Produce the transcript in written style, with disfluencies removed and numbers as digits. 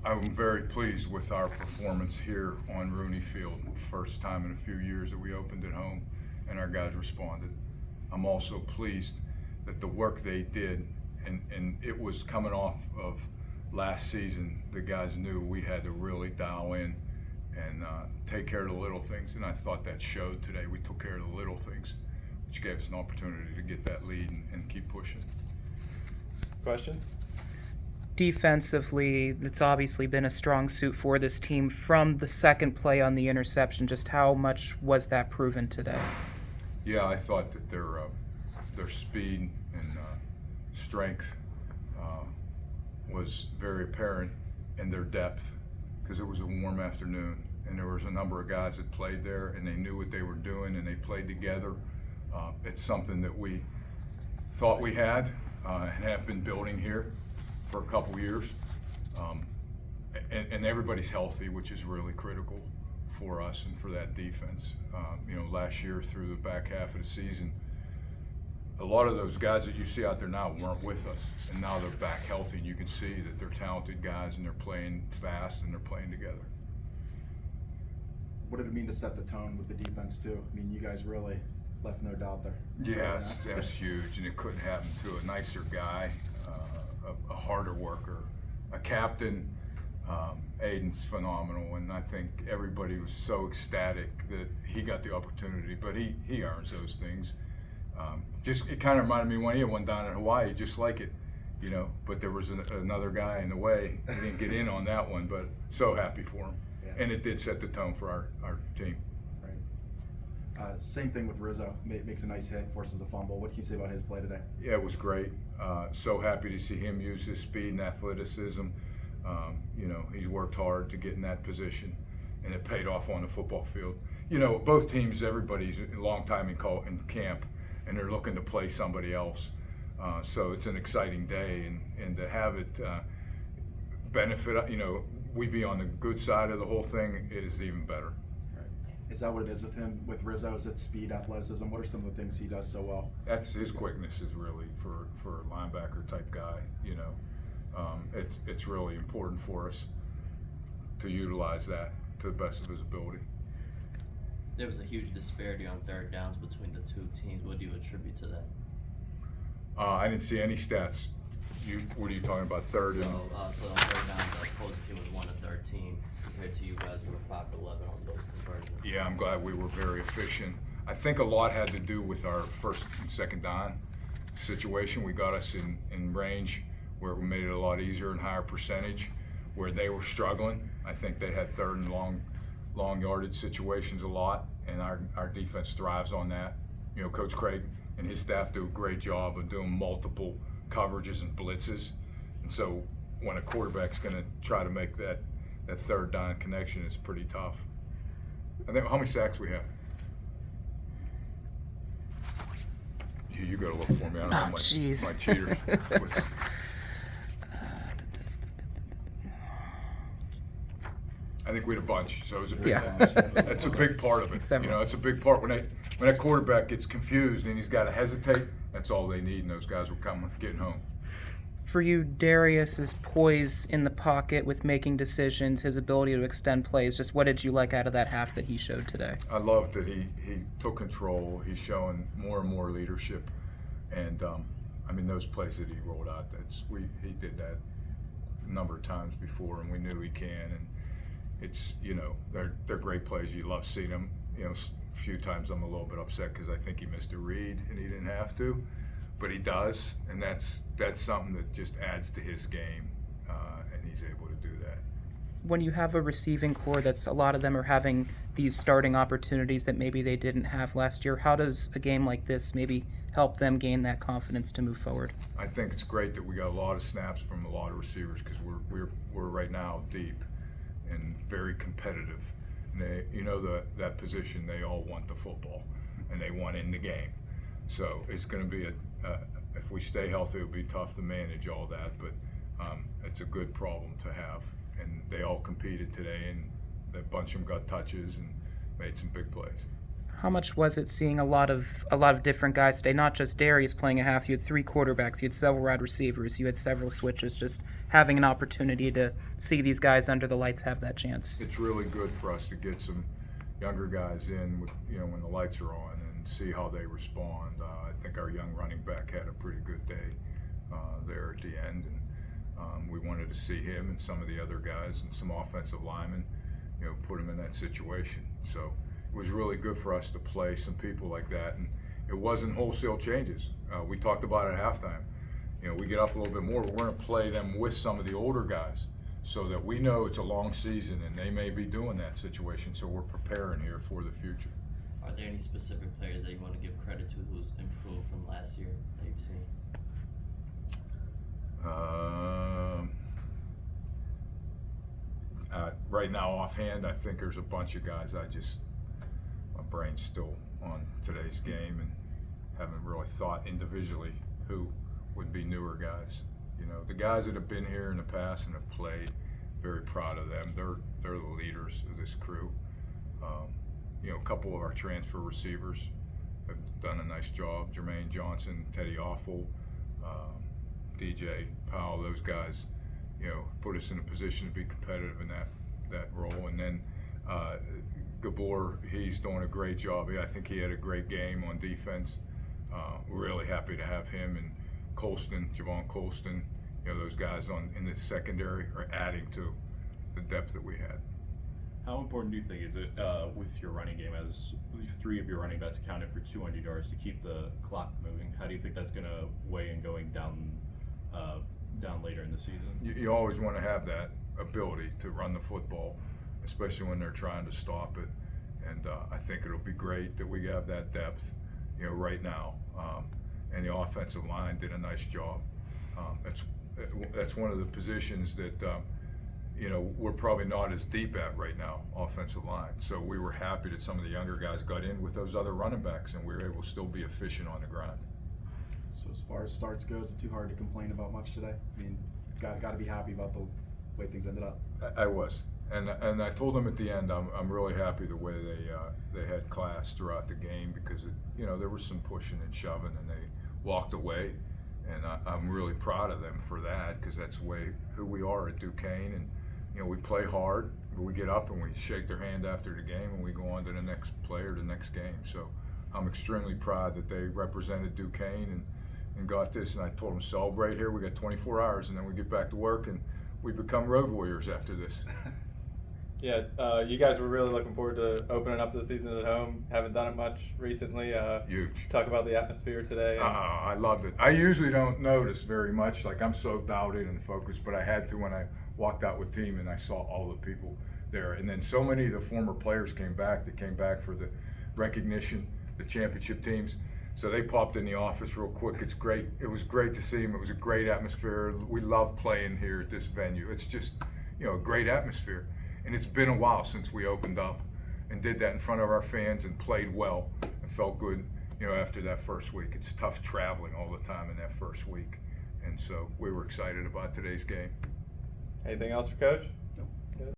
I'm very pleased with our performance here on Rooney Field. First time in a few years that we opened at home and our guys responded. I'm also pleased that the work they did, and it was coming off of last season, the guys knew we had to really dial in and take care of the little things, and I thought that showed today. We took care of the little things, which gave us an opportunity to get that lead and keep pushing. Questions? Defensively, it's obviously been a strong suit for this team. From the second play on the interception, just how much was that proven today? Yeah, I thought that their speed and strength was very apparent, and their depth, because it was a warm afternoon and there was a number of guys that played there and they knew what they were doing and they played together. It's something that we thought we had and have been building here for a couple years, and everybody's healthy, which is really critical for us and for that defense. Last year through the back half of the season, a lot of those guys that you see out there now weren't with us, and now they're back healthy, and you can see that they're talented guys and they're playing fast and they're playing together. What did it mean to set the tone with the defense too? I mean, you guys really left no doubt there. Yeah, that's huge, and it couldn't happen to a nicer guy, a harder worker, a captain. Aiden's phenomenal, and I think everybody was so ecstatic that he got the opportunity, but he earns those things. It kind of reminded me when he had one down in Hawaii, just like it, but there was another guy in the way. He didn't get in on that one, but so happy for him. Yeah. And it did set the tone for our team. Right. Same thing with Rizzo. Makes a nice hit, forces a fumble. What can you say about his play today? Yeah, it was great. So happy to see him use his speed and athleticism. He's worked hard to get in that position, and it paid off on the football field. Both teams, everybody's a long time in camp, and they're looking to play somebody else. So it's an exciting day, and to have it benefit, we be on the good side of the whole thing is even better. Right. Is that what it is with him, with Rizzo? Is it speed, athleticism? What are some of the things he does so well? That's his quickness is really for a linebacker type guy. It's really important for us to utilize that to the best of his ability. There was a huge disparity on third downs between the two teams. What do you attribute to that? I didn't see any stats. What are you talking about? So on third downs, the opposing team was 1 of 13 compared to you guys who were 5 of 11 on those conversions. Yeah, I'm glad we were very efficient. I think a lot had to do with our first and second down situation. We got us in range where we made it a lot easier and higher percentage. Where they were struggling, I think they had third and long yardage situations a lot, and our defense thrives on that. Coach Craig and his staff do a great job of doing multiple coverages and blitzes, and so when a quarterback's going to try to make that third down connection, it's pretty tough. I think how many sacks we have? You got to look for me. I don't have my cheaters. I think we had a bunch, so it was a big. That's a big part of it. It's a big part when that quarterback gets confused and he's got to hesitate. That's all they need, and those guys were getting home. For you, Darius's poise in the pocket with making decisions, his ability to extend plays, just what did you like out of that half that he showed today? I loved that he took control. He's showing more and more leadership, and those plays that he rolled out. He did that a number of times before, and we knew he can. And it's they're great plays. You love seeing them. A few times I'm a little bit upset because I think he missed a read and he didn't have to, but he does, and that's something that just adds to his game, and he's able to do that. When you have a receiving core that's a lot of them are having these starting opportunities that maybe they didn't have last year, how does a game like this maybe help them gain that confidence to move forward? I think it's great that we got a lot of snaps from a lot of receivers because we're right now deep and very competitive. And that position, they all want the football and they want in the game. So it's going to be if we stay healthy, it'll be tough to manage all that, but it's a good problem to have. And they all competed today, and a bunch of them got touches and made some big plays. How much was it seeing a lot of different guys today? Not just Darius playing a half. You had 3 quarterbacks. You had several wide receivers. You had several switches. Just having an opportunity to see these guys under the lights have that chance. It's really good for us to get some younger guys in, with, when the lights are on, and see how they respond. I think our young running back had a pretty good day there at the end, and we wanted to see him and some of the other guys and some offensive linemen, put them in that situation. So it was really good for us to play some people like that, and it wasn't wholesale changes. We talked about it at halftime. We get up a little bit more, but we're going to play them with some of the older guys so that we know it's a long season and they may be doing that situation, so we're preparing here for the future. Are there any specific players that you want to give credit to who's improved from last year that you've seen? Right now, offhand, I think there's a bunch of guys my brain's still on today's game and haven't really thought individually who would be newer guys. The guys that have been here in the past and have played, very proud of them. They're the leaders of this crew. A couple of our transfer receivers have done a nice job. Jermaine Johnson, Teddy Awful, DJ Powell, those guys, put us in a position to be competitive in that role. And then Gabor, he's doing a great job. I think he had a great game on defense. Really happy to have him, and Colston, Javon Colston, those guys in the secondary are adding to the depth that we had. How important do you think is it with your running game, as 3 of your running backs accounted for 200 yards, to keep the clock moving? How do you think that's going to weigh in going down later in the season? You always want to have that ability to run the football, especially when they're trying to stop it. And I think it'll be great that we have that depth, right now. And the offensive line did a nice job. That's one of the positions that we're probably not as deep at right now, offensive line. So we were happy that some of the younger guys got in with those other running backs, and we were able to still be efficient on the ground. So as far as starts goes, it's too hard to complain about much today. I mean, got to be happy about the way things ended up. I was, and I told them at the end, I'm really happy the way they had class throughout the game, because there was some pushing and shoving, and they walked away, and I'm really proud of them for that, because that's the way who we are at Duquesne. And we play hard, but we get up and we shake their hand after the game, and we go on to the next play or the next game. So I'm extremely proud that they represented Duquesne and got this. And I told them, celebrate here. We got 24 hours, and then we get back to work, and we become road warriors after this. Yeah, you guys were really looking forward to opening up the season at home. Haven't done it much recently. Huge. Talk about the atmosphere today. I loved it. I usually don't notice very much. Like, I'm so dialed in and focused, but I had to when I walked out with team and I saw all the people there. And then so many of the former players came back for the recognition, the championship teams. So they popped in the office real quick. It's great. It was great to see them. It was a great atmosphere. We love playing here at this venue. It's just, a great atmosphere. And it's been a while since we opened up and did that in front of our fans and played well and felt good, after that first week. It's tough traveling all the time in that first week. And so we were excited about today's game. Anything else for Coach?